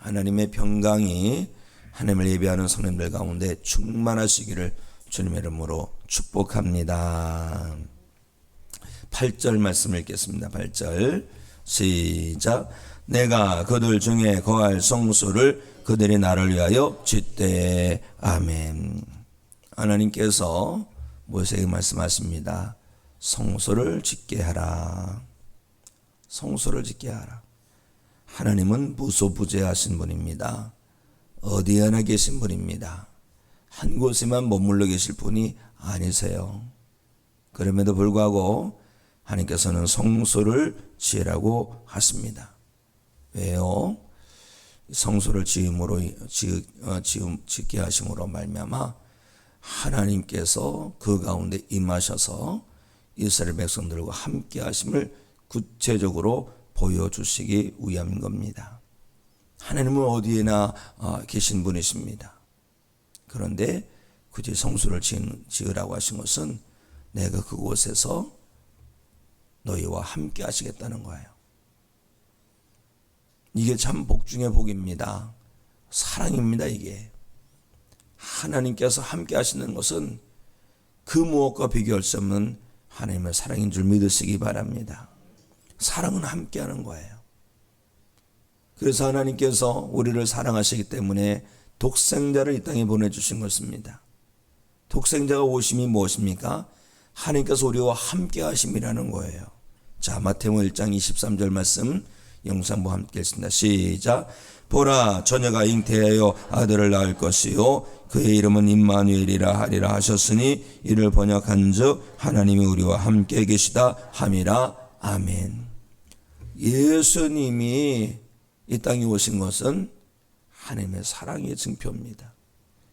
하나님의 평강이 하나님을 예배하는 성도님들 가운데 충만하시기를 주님의 이름으로 축복합니다. 8절 말씀 읽겠습니다. 8절 시작. 내가 그들 중에 거할 성소를 그들이 나를 위하여 짓되. 아멘. 하나님께서 모세에게 말씀하십니다. 성소를 짓게 하라. 성소를 짓게 하라. 하나님은 무소부재하신 분입니다. 어디에나 계신 분입니다. 한 곳에만 머물러 계실 분이 아니세요. 그럼에도 불구하고 하나님께서는 성소를 지으라고 하십니다. 왜요? 성소를 짓게 하심으로 말미암아 하나님께서 그 가운데 임하셔서 이스라엘 백성들과 함께 하심을 구체적으로 보여주시기 위함인 겁니다. 하나님은 어디에나 계신 분이십니다. 그런데 굳이 성소를 지으라고 하신 것은 내가 그곳에서 너희와 함께 하시겠다는 거예요. 이게 참 복 중의 복입니다. 사랑입니다. 이게 하나님께서 함께 하시는 것은 그 무엇과 비교할 수 없는 하나님의 사랑인 줄 믿으시기 바랍니다. 사랑은 함께 하는 거예요. 그래서 하나님께서 우리를 사랑하시기 때문에 독생자를 이 땅에 보내주신 것입니다. 독생자가 오심이 무엇입니까? 하나님께서 우리와 함께 하심이라는 거예요. 자, 마태복음 1장 23절 말씀 영상부 함께 읽습니다. 시작. 보라, 처녀가 잉태하여 아들을 낳을 것이요 그의 이름은 임마누엘이라 하리라 하셨으니 이를 번역한즉 하나님이 우리와 함께 계시다 함이라. 아멘. 예수님이 이 땅에 오신 것은 하나님의 사랑의 증표입니다.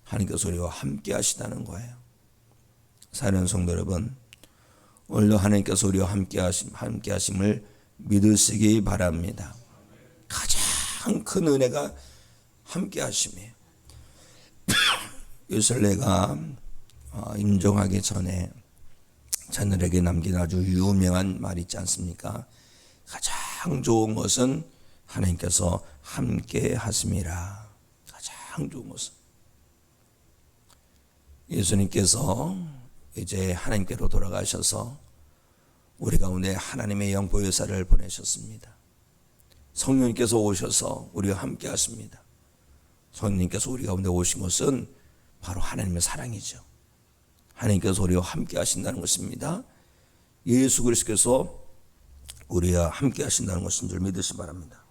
하나님께서 우리와 함께 하시다는 거예요. 사랑하는 성도 여러분, 오늘도 하나님께서 우리와 함께 하심을 믿으시기 바랍니다. 가장 큰 은혜가 함께 하심이에요. 이것을 내가 임종하기 전에 자녀에게 남긴 아주 유명한 말이 있지 않습니까? 가장 좋은 것은 하나님께서 함께 하심이라. 가장 좋은 것은. 예수님께서 이제 하나님께로 돌아가셔서 우리 가운데 하나님의 영보혜사를 보내셨습니다. 성령님께서 오셔서 우리와 함께 하십니다. 성령님께서 우리 가운데 오신 것은 바로 하나님의 사랑이죠. 하나님께서 우리와 함께 하신다는 것입니다. 예수 그리스도께서 우리와 함께 하신다는 것인 줄 믿으시기 바랍니다.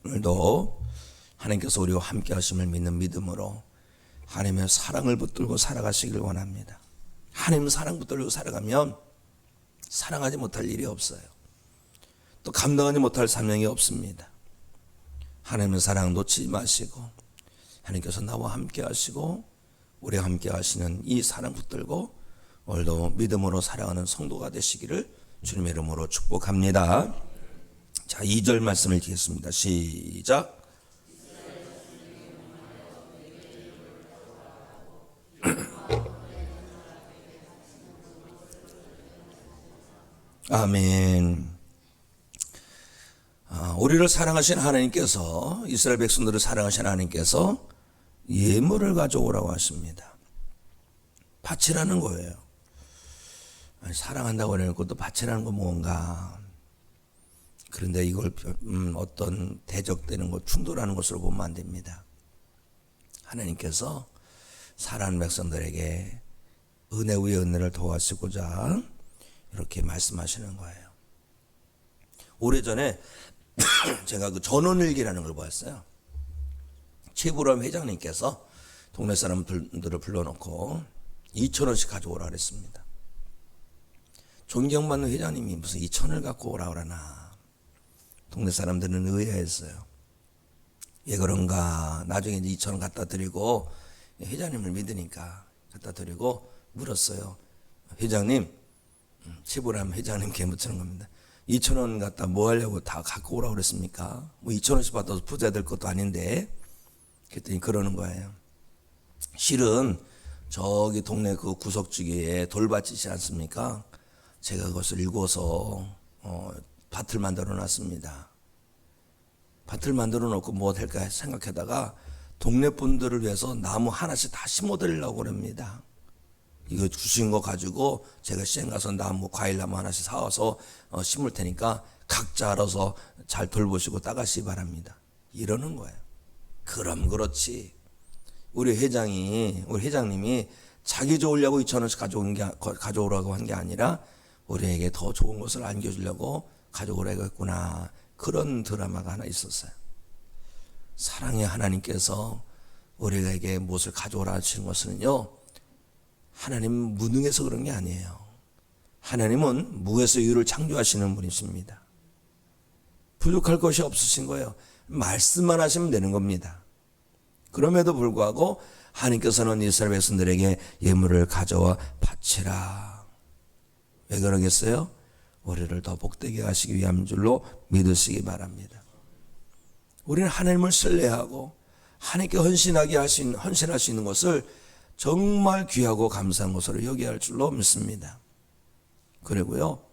오늘도 하나님께서 우리와 함께 하심을 믿는 믿음으로 하나님의 사랑을 붙들고 살아가시길 원합니다. 하나님의 사랑 붙들고 살아가면 사랑하지 못할 일이 없어요. 또 감당하지 못할 사명이 없습니다. 하나님의 사랑 놓치지 마시고 하나님께서 나와 함께 하시고 우리와 함께 하시는 이 사랑 붙들고 오늘도 믿음으로 살아가는 성도가 되시기를 주님의 이름으로 축복합니다. 자, 2절 말씀을 읽겠습니다. 시작. 아멘. 우리를 사랑하신 하나님께서, 이스라엘 백성들을 사랑하신 하나님께서 예물을 가져오라고 하십니다. 바치라는 거예요. 사랑한다고 해놓고 또 바치라는 건 뭔가. 그런데 이걸 어떤 대적되는 것, 충돌하는 것으로 보면 안 됩니다. 하나님께서 사랑하는 백성들에게 은혜 위에 은혜를 더하시고자 이렇게 말씀하시는 거예요. 오래전에 제가 그 전원일기라는 걸 보았어요. 최불암 회장님께서 동네 사람들을 불러놓고 2,000원씩 가져오라 그랬습니다. 존경받는 회장님이 무슨 2,000원을 갖고 오라 그러나. 동네 사람들은 의아했어요. 왜 그런가. 나중에 이제 2,000원 갖다 드리고 회장님을 믿으니까 갖다 드리고 물었어요. 회장님, 최불암 회장님께 묻는 겁니다. 2,000원 갖다 뭐 하려고 다 갖고 오라고 그랬습니까? 뭐 2,000원씩 받아서 부자 될 것도 아닌데. 그랬더니 그러는 거예요. 실은 저기 동네 그 구석지기에 돌밭이지 않습니까? 제가 그것을 읽어서 밭을 만들어 놨습니다. 밭을 만들어 놓고 뭐 될까 생각하다가 동네 분들을 위해서 나무 하나씩 다 심어 드리려고 그럽니다. 이거 주신 거 가지고 제가 시장 가서 나무, 과일나무 하나씩 사와서 심을 테니까 각자 알아서 잘 돌보시고 따가시기 바랍니다. 이러는 거예요. 그럼 그렇지. 우리 회장님이 자기 좋으려고 2,000원씩 가져오라고 한 게 아니라 우리에게 더 좋은 것을 안겨주려고 가져오라고 했구나. 그런 드라마가 하나 있었어요. 사랑의 하나님께서 우리에게 무엇을 가져오라 하시는 것은요, 하나님 무능해서 그런 게 아니에요. 하나님은 무에서 유를 창조하시는 분이십니다. 부족할 것이 없으신 거예요. 말씀만 하시면 되는 겁니다. 그럼에도 불구하고 하나님께서는 이스라엘 백성들에게 예물을 가져와 바치라. 왜 그러겠어요? 우리를 더 복되게 하시기 위함인 줄로 믿으시기 바랍니다. 우리는 하나님을 신뢰하고 하나님께 헌신할 수 있는 것을 정말 귀하고 감사한 것으로 여겨야 할 줄로 믿습니다. 그리고요,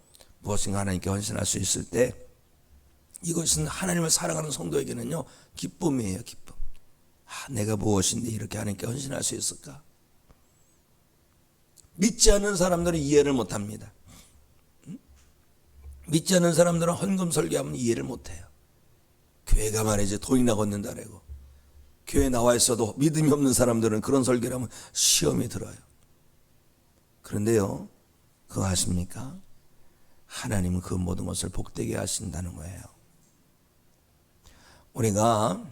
무엇인가 하나님께 헌신할 수 있을 때 이것은 하나님을 사랑하는 성도에게는요, 기쁨이에요. 기쁨. 내가 무엇인데 이렇게 하나님께 헌신할 수 있을까? 믿지 않는 사람들은 이해를 못합니다. 믿지 않는 사람들은 헌금 설교하면 이해를 못해요. 교회가 말이지 돈이나 걷는다라고. 교회 나와 있어도 믿음이 없는 사람들은 그런 설교를 하면 시험이 들어요. 그런데요, 그거 아십니까? 하나님은 그 모든 것을 복되게 하신다는 거예요. 우리가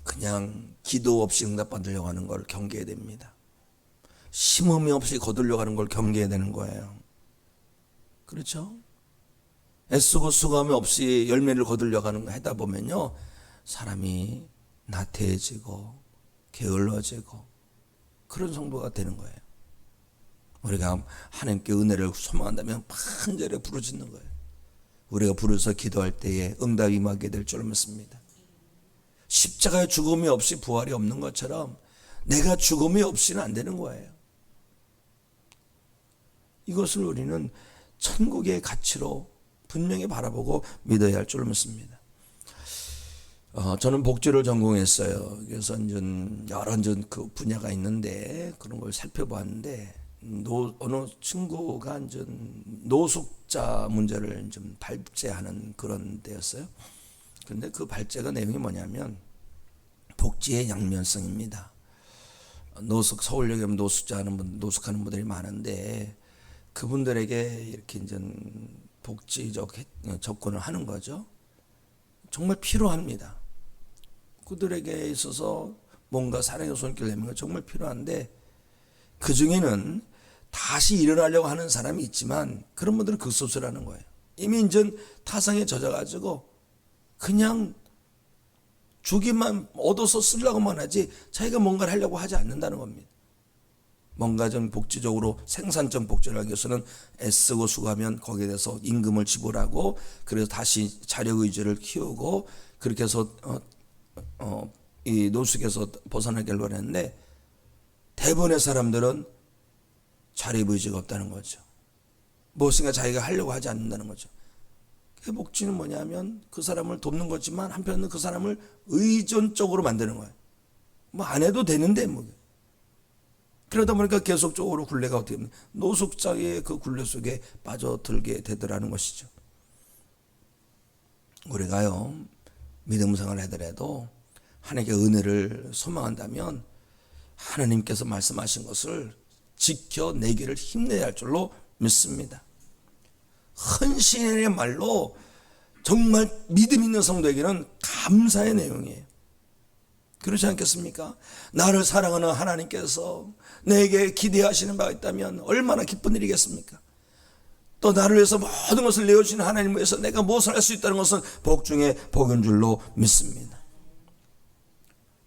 그냥 기도 없이 응답받으려고 하는 걸 경계해야 됩니다. 심음이 없이 거두려고 하는 걸 경계해야 되는 거예요. 그렇죠? 애쓰고 수고함이 없이 열매를 거두려고 하는 거 하다 보면요, 사람이 나태해지고 게을러지고 그런 성도가 되는 거예요. 우리가 하나님께 은혜를 소망한다면 판절에 부르짖는 거예요. 우리가 부르서 기도할 때에 응답이 임하게 될 줄 믿습니다. 십자가의 죽음이 없이 부활이 없는 것처럼 내가 죽음이 없이는 안 되는 거예요. 이것을 우리는 천국의 가치로 분명히 바라보고 믿어야 할 줄 믿습니다. 저는 복지를 전공했어요. 그래서 여러 그 분야가 있는데 그런 걸 살펴봤는데 어느 친구가 노숙자 문제를 좀 발제하는 그런 데였어요. 그런데 그 발제가 내용이 뭐냐면 복지의 양면성입니다. 서울역에 노숙하는 분들이 많은데 그분들에게 이렇게 복지적 접근을 하는 거죠. 정말 필요합니다. 그들에게 있어서 뭔가 사랑의 손길을 내미는 건 정말 필요한데 그 중에는 다시 일어나려고 하는 사람이 있지만 그런 분들은 극소수라는 거예요. 이미 타성에 젖어가지고 그냥 주기만 얻어서 쓰려고만 하지 자기가 뭔가를 하려고 하지 않는다는 겁니다. 뭔가 좀 복지적으로 생산적 복지를 하기 위해서는 애쓰고 수고하면 거기에 대해서 임금을 지불하고 그래서 다시 자력의지를 키우고 그렇게 해서 이 노숙에서 벗어나기를 원했는데 대부분의 사람들은 자립의지가 없다는 거죠. 무엇인가 자기가 하려고 하지 않는다는 거죠. 그 복지는 뭐냐면 그 사람을 돕는 거지만 한편으로는 그 사람을 의존적으로 만드는 거예요. 뭐 안 해도 되는데 뭐. 그러다 보니까 계속적으로 굴레가 어떻게 되면 노숙자의 그 굴레 속에 빠져들게 되더라는 것이죠. 우리가요, 믿음 생활을 하더라도 하나님께 은혜를 소망한다면 하나님께서 말씀하신 것을 지켜내기를 힘내야 할 줄로 믿습니다. 헌신의 말로 정말 믿음 있는 성도에게는 감사의 내용이에요. 그렇지 않겠습니까? 나를 사랑하는 하나님께서 내게 기대하시는 바가 있다면 얼마나 기쁜 일이겠습니까? 또 나를 위해서 모든 것을 내어주시는 하나님을 위해서 내가 무엇을 할 수 있다는 것은 복 중에 복인 줄로 믿습니다.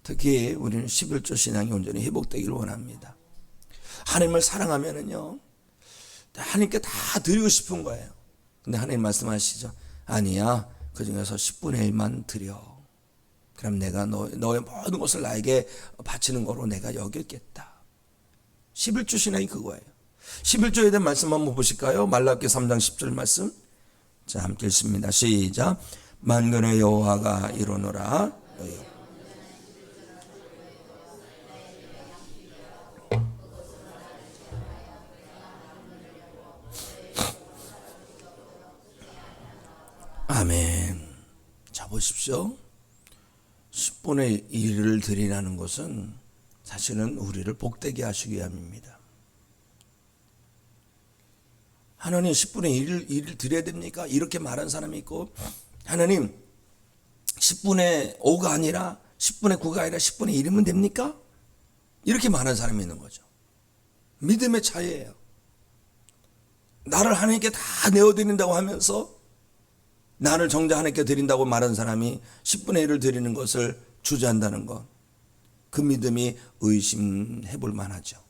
특히 우리는 11조 신앙이 온전히 회복되기를 원합니다. 하나님을 사랑하면은요, 하나님께 다 드리고 싶은 거예요. 근데 하나님 말씀하시죠. 아니야, 그 중에서 10분의 1만 드려. 그럼 내가 너의 모든 것을 나에게 바치는 거로 내가 여겼겠다. 11조 신앙이 그거예요. 11조에 대한 말씀 한번 보실까요? 말라기 3장 10절 말씀. 자, 함께 읽습니다. 시작. 만군의 여호와가 이루노라. 아멘. 자, 보십시오. 10분의 1을 드리라는 것은 사실은 우리를 복되게 하시기 위함입니다. 하나님 10분의 1을 드려야 됩니까? 이렇게 말한 사람이 있고, 하나님 10분의 5가 아니라 10분의 9가 아니라 10분의 1이면 됩니까? 이렇게 말하는 사람이 있는 거죠. 믿음의 차이예요. 나를 하나님께 다 내어드린다고 하면서 나를 정작 하나님께 드린다고 말하는 사람이 10분의 1을 드리는 것을 주저한다는 것, 그 믿음이 의심해 볼 만하죠.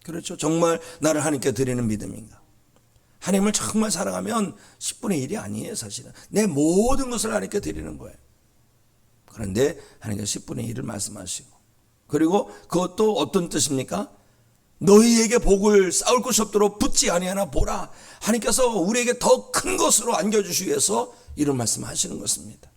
그렇죠. 정말 나를 하나님께 드리는 믿음인가? 하나님을 정말 사랑하면 10분의 1이 아니에요. 사실은 내 모든 것을 하나님께 드리는 거예요. 그런데 하나님께서 10분의 1을 말씀하시고, 그리고 그것도 어떤 뜻입니까? 너희에게 복을 쌓을 것이 없도록 붙지 아니하나 보라. 하나님께서 우리에게 더 큰 것으로 안겨주시기 위해서 이런 말씀하시는 것입니다.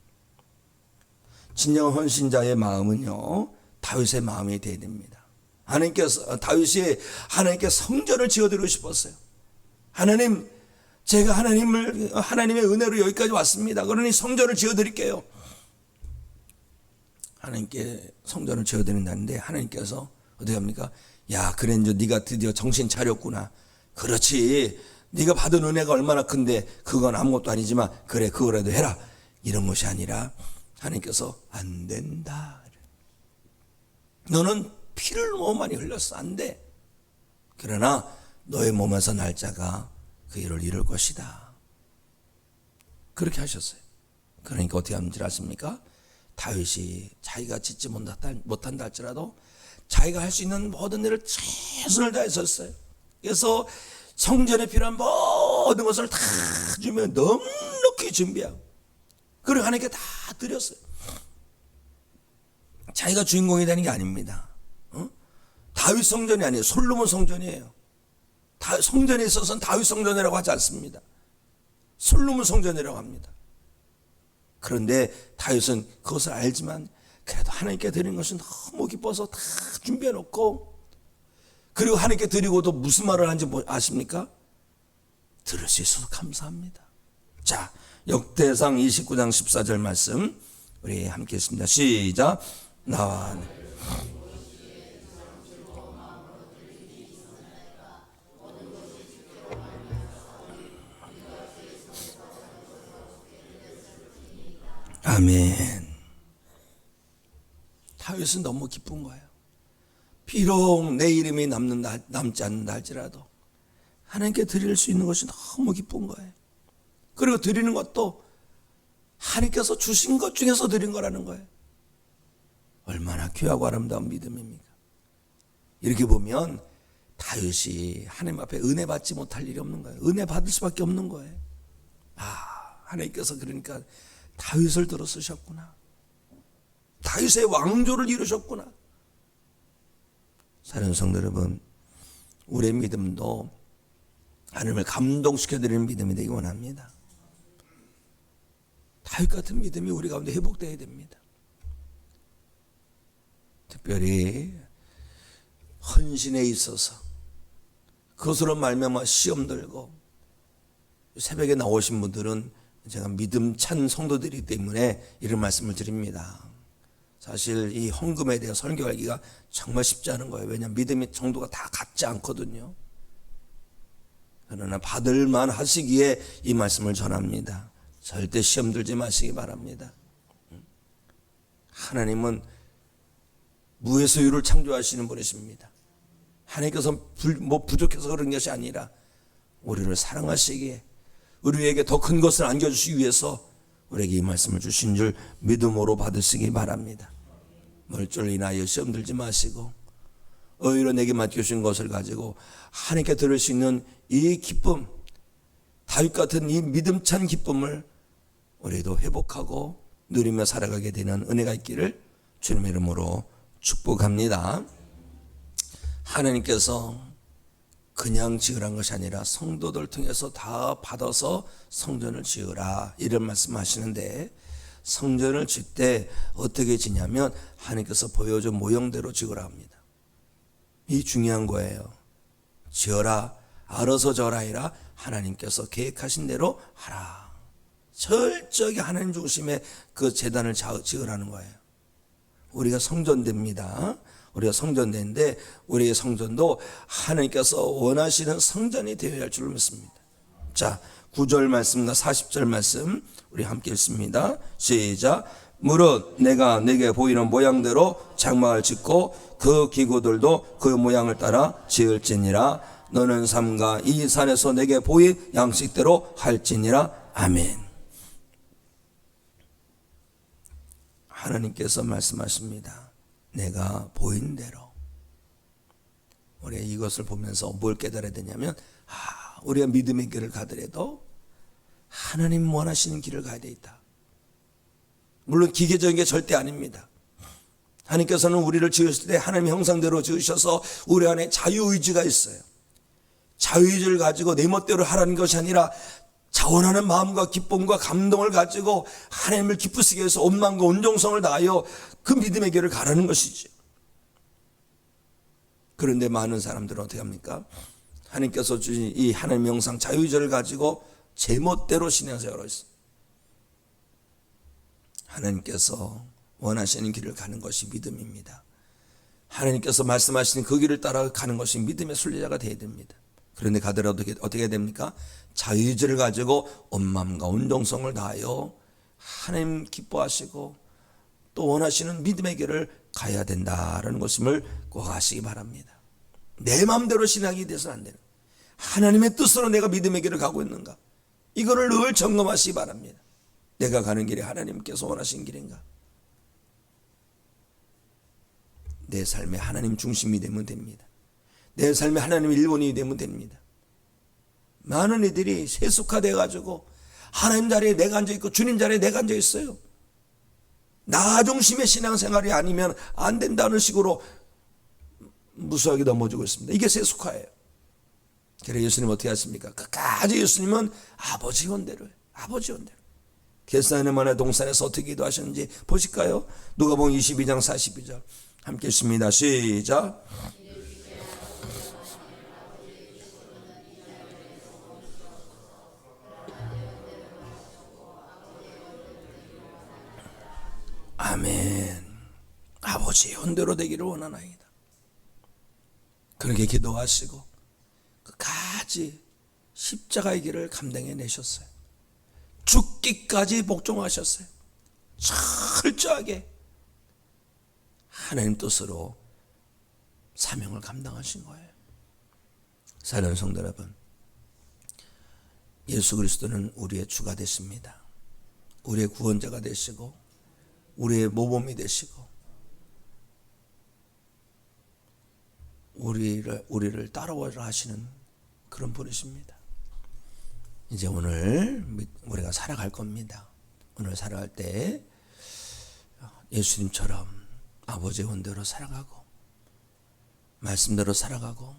진정 헌신자의 마음은요, 다윗의 마음이 되어야 됩니다. 다윗이 하나님께 성전을 지어드리고 싶었어요. 하나님, 제가 하나님의 은혜로 여기까지 왔습니다. 그러니 성전을 지어드릴게요. 하나님께 성전을 지어드린다는데 하나님께서 어떻게 합니까? 야, 그래 이제 네가 드디어 정신 차렸구나. 그렇지, 네가 받은 은혜가 얼마나 큰데 그건 아무것도 아니지만 그래, 그거라도 해라. 이런 것이 아니라 하나님께서 안 된다. 너는 피를 너무 많이 흘렸어. 안 돼. 그러나 너의 몸에서 날짜가 그 일을 이룰 것이다. 그렇게 하셨어요. 그러니까 어떻게 하는지 아십니까? 다윗이 자기가 짓지 못한다 할지라도 자기가 할 수 있는 모든 일을 최선을 다했었어요. 그래서 성전에 필요한 모든 것을 다 주며 넉넉히 준비하고, 그리고 하나님께 다 드렸어요. 자기가 주인공이 되는 게 아닙니다. 다윗 성전이 아니에요. 솔로몬 성전이에요. 성전에 있어서는 다윗 성전이라고 하지 않습니다. 솔로몬 성전이라고 합니다. 그런데 다윗은 그것을 알지만 그래도 하나님께 드리는 것은 너무 기뻐서 다 준비해 놓고, 그리고 하나님께 드리고도 무슨 말을 하는지 아십니까? 들을 수 있어서 감사합니다. 자, 역대상 29장 14절 말씀 우리 함께 했습니다. 시작. 나와 아멘. 다윗은 너무 기쁜 거예요. 비록 내 이름이 남지 않는다 할지라도 하나님께 드릴 수 있는 것이 너무 기쁜 거예요. 그리고 드리는 것도 하나님께서 주신 것 중에서 드린 거라는 거예요. 얼마나 귀하고 아름다운 믿음입니까? 이렇게 보면 다윗이 하나님 앞에 은혜 받지 못할 일이 없는 거예요. 은혜 받을 수밖에 없는 거예요. 하나님께서 그러니까 다윗을 들어 쓰셨구나. 다윗의 왕조를 이루셨구나. 사랑하는 성도 여러분, 우리의 믿음도 하나님을 감동시켜드리는 믿음이 되기 원합니다. 다윗 같은 믿음이 우리 가운데 회복되어야 됩니다. 특별히 헌신에 있어서 그것으로 말미암아 시험 들고 새벽에 나오신 분들은 제가 믿음 찬 성도들이기 때문에 이런 말씀을 드립니다. 사실 이 헌금에 대해 설교하기가 정말 쉽지 않은 거예요. 왜냐하면 믿음의 정도가 다 같지 않거든요. 그러나 받을만 하시기에 이 말씀을 전합니다. 절대 시험 들지 마시기 바랍니다. 하나님은 무에서 유를 창조하시는 분이십니다. 하나님께서 부족해서 그런 것이 아니라 우리를 사랑하시기에 우리에게 더 큰 것을 안겨주시기 위해서 우리에게 이 말씀을 주신 줄 믿음으로 받으시기 바랍니다. 멀쩡히 인하여 시험 들지 마시고 오히려 내게 맡겨주신 것을 가지고 하나님께 들을 수 있는 이 기쁨, 다윗 같은 이 믿음찬 기쁨을 우리도 회복하고 누리며 살아가게 되는 은혜가 있기를 주님의 이름으로 축복합니다. 하나님께서 그냥 지으라는 것이 아니라 성도들 통해서 다 받아서 성전을 지으라, 이런 말씀하시는데, 성전을 짓 때 어떻게 지냐면 하나님께서 보여준 모형대로 지으라 합니다. 이 중요한 거예요. 지어라, 알아서 져라 아니라 하나님께서 계획하신 대로 하라. 철저하게 하나님 중심의 그 재단을 지으라는 거예요. 우리가 성전됩니다. 우리가 성전되는데 우리의 성전도 하나님께서 원하시는 성전이 되어야 할 줄로 믿습니다. 자, 9절 말씀과 40절 말씀 우리 함께 읽습니다. 시작. 무릇 내가 내게 보이는 모양대로 장막을 짓고 그 기구들도 그 모양을 따라 지을지니라. 너는 삼가 이 산에서 내게 보인 양식대로 할지니라. 아멘. 하나님께서 말씀하십니다. 내가 보인 대로. 우리가 이것을 보면서 뭘 깨달아야 되냐면, 우리가 믿음의 길을 가더라도 하나님 원하시는 길을 가야 되겠다. 물론 기계적인 게 절대 아닙니다. 하나님께서는 우리를 지으실 때 하나님의 형상대로 지으셔서 우리 안에 자유의지가 있어요. 자유의지를 가지고 내 멋대로 하라는 것이 아니라 자원하는 마음과 기쁨과 감동을 가지고 하나님을 기쁘시게 해서 온 마음과 온정성을 다하여 그 믿음의 길을 가라는 것이지. 그런데 많은 사람들은 어떻게 합니까? 하나님께서 주신 이 하나님의 형상 자유의지를 가지고 제멋대로 신앙생활을 했어요. 하나님께서 원하시는 길을 가는 것이 믿음입니다. 하나님께서 말씀하시는 그 길을 따라가는 것이 믿음의 순례자가 되어야 됩니다. 그런데 가더라도 어떻게 해야 됩니까? 자유의지를 가지고 온 마음과 온정성을 다하여 하나님 기뻐하시고 또 원하시는 믿음의 길을 가야 된다라는 것임을 꼭 아시기 바랍니다. 내 마음대로 신앙이 돼서는 안 되는, 하나님의 뜻으로 내가 믿음의 길을 가고 있는가, 이거를 늘 점검하시기 바랍니다. 내가 가는 길이 하나님께서 원하신 길인가? 내 삶에 하나님 중심이 되면 됩니다. 내 삶에 하나님 일본이 되면 됩니다. 많은 이들이 세속화돼 가지고 하나님 자리에 내가 앉아있고 주님 자리에 내가 앉아있어요. 나 중심의 신앙생활이 아니면 안 된다는 식으로 무수하게 넘어지고 있습니다. 이게 세속화예요. 그래서 예수님 어떻게 하십니까? 끝까지 예수님은 아버지 원대로예요. 아버지 원대로. 겟세마네 동산에서 어떻게 기도하셨는지 보실까요? 누가복음 22장 42절 함께 읽습니다. 시작. 아멘. 아버지의 원대로 되기를 원하나이다. 그렇게 기도하시고 끝까지 십자가의 길을 감당해 내셨어요. 죽기까지 복종하셨어요. 철저하게 하나님 뜻으로 사명을 감당하신 거예요. 사랑하는 성도 여러분, 예수 그리스도는 우리의 주가 되십니다. 우리의 구원자가 되시고 우리의 모범이 되시고 우리를 따라오라 하시는 그런 분이십니다. 이제 오늘 우리가 살아갈 겁니다. 오늘 살아갈 때 예수님처럼 아버지의 원대로 살아가고 말씀대로 살아가고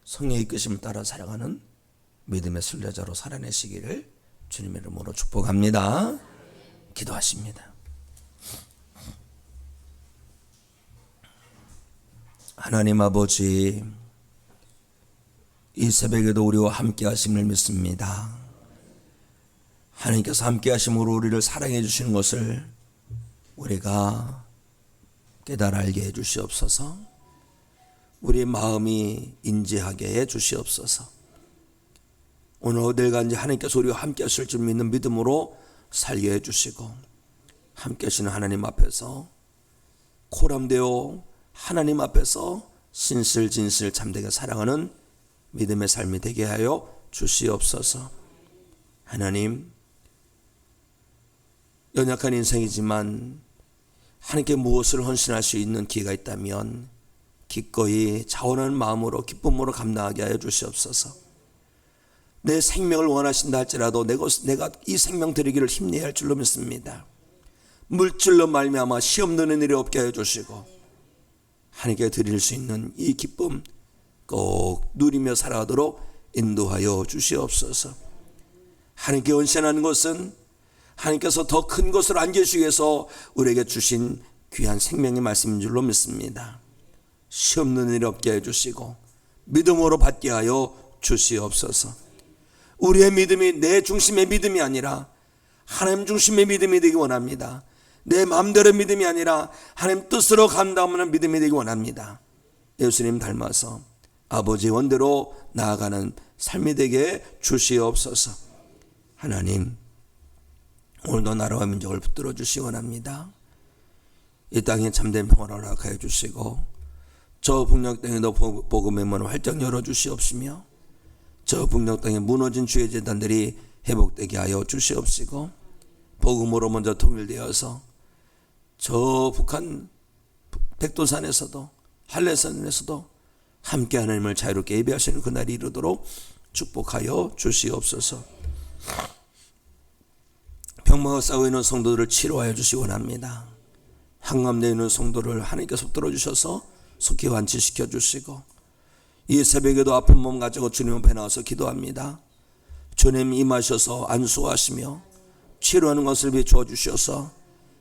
성령의 이끄심을 따라 살아가는 믿음의 순례자로 살아내시기를 주님의 이름으로 축복합니다. 기도하십니다. 하나님 아버지, 이 새벽에도 우리와 함께 하심을 믿습니다. 하나님께서 함께 하심으로 우리를 사랑해 주시는 것을 우리가 깨달아 알게 해 주시옵소서. 우리의 마음이 인지하게 해 주시옵소서. 오늘 어딜 간지 하나님께서 우리와 함께 하실 줄 믿는 믿음으로 살게 해 주시고, 함께 하시는 하나님 앞에서 코람되어 하나님 앞에서 신실진실 참되게 사랑하는 믿음의 삶이 되게 하여 주시옵소서. 하나님, 연약한 인생이지만 하나님께 무엇을 헌신할 수 있는 기회가 있다면 기꺼이 자원하는 마음으로 기쁨으로 감당하게 하여 주시옵소서. 내 생명을 원하신다 할지라도 내가 이 생명 드리기를 힘내야 할 줄로 믿습니다. 물질로 말미암아 시험 드는 일이 없게 하여 주시고 하나님께 드릴 수 있는 이 기쁨 꼭 누리며 살아가도록 인도하여 주시옵소서. 하나님께 헌신하는 것은 하나님께서 더 큰 것을 안겨주시기 위해서 우리에게 주신 귀한 생명의 말씀인 줄로 믿습니다. 시험는 일 없게 해주시고 믿음으로 받게 하여 주시옵소서. 우리의 믿음이 내 중심의 믿음이 아니라 하나님 중심의 믿음이 되기 원합니다. 내 마음대로 믿음이 아니라 하나님 뜻으로 감당하는 믿음이 되기 원합니다. 예수님 닮아서 아버지 원대로 나아가는 삶이 되게 주시옵소서. 하나님, 오늘도 나라와 민족을 붙들어 주시기 원합니다. 이 땅에 참된 평화를 허락하여 주시고 저 북녘 땅에도 복음의 문을 활짝 열어 주시옵시며 저 북녘 땅에 무너진 주의 재단들이 회복되게 하여 주시옵시고 복음으로 먼저 통일되어서 저 북한 백두산에서도 한라산에서도 함께 하나님을 자유롭게 예배하시는 그날이 이르도록 축복하여 주시옵소서. 병마가 싸고 있는 성도들을 치료하여 주시기 원합니다. 항암되어 있는 성도를 하나님께서 들어주셔서 속히 완치시켜 주시고 이 새벽에도 아픈 몸 가지고 주님 앞에 나와서 기도합니다. 주님 임하셔서 안수하시며 치료하는 것을 비추어 주셔서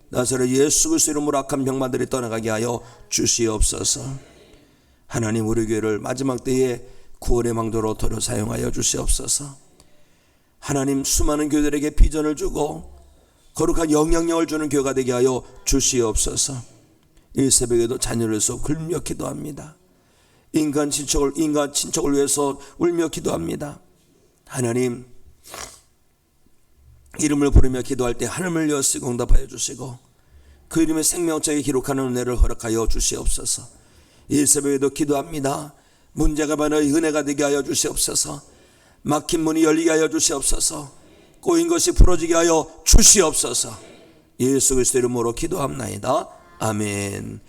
나사렛 예수 그리스도 이름으로 악한 병마들이 떠나가게 하여 주시옵소서. 하나님, 우리 교회를 마지막 때에 구원의 망조로 도로 사용하여 주시옵소서. 하나님, 수많은 교회들에게 비전을 주고 거룩한 영향력을 주는 교회가 되게 하여 주시옵소서. 이 새벽에도 자녀를 위해서 울며 기도합니다. 인간 친척을 위해서 울며 기도합니다. 하나님, 이름을 부르며 기도할 때 하늘을 여시고 응답하여 주시고 그 이름의 생명책에 기록하는 은혜를 허락하여 주시옵소서. 이 새벽에도 기도합니다. 문제가 많아 은혜가 되게 하여 주시옵소서. 막힌 문이 열리게 하여 주시옵소서. 꼬인 것이 풀어지게 하여 주시옵소서. 예수 그리스도 이름으로 기도합나이다. 아멘.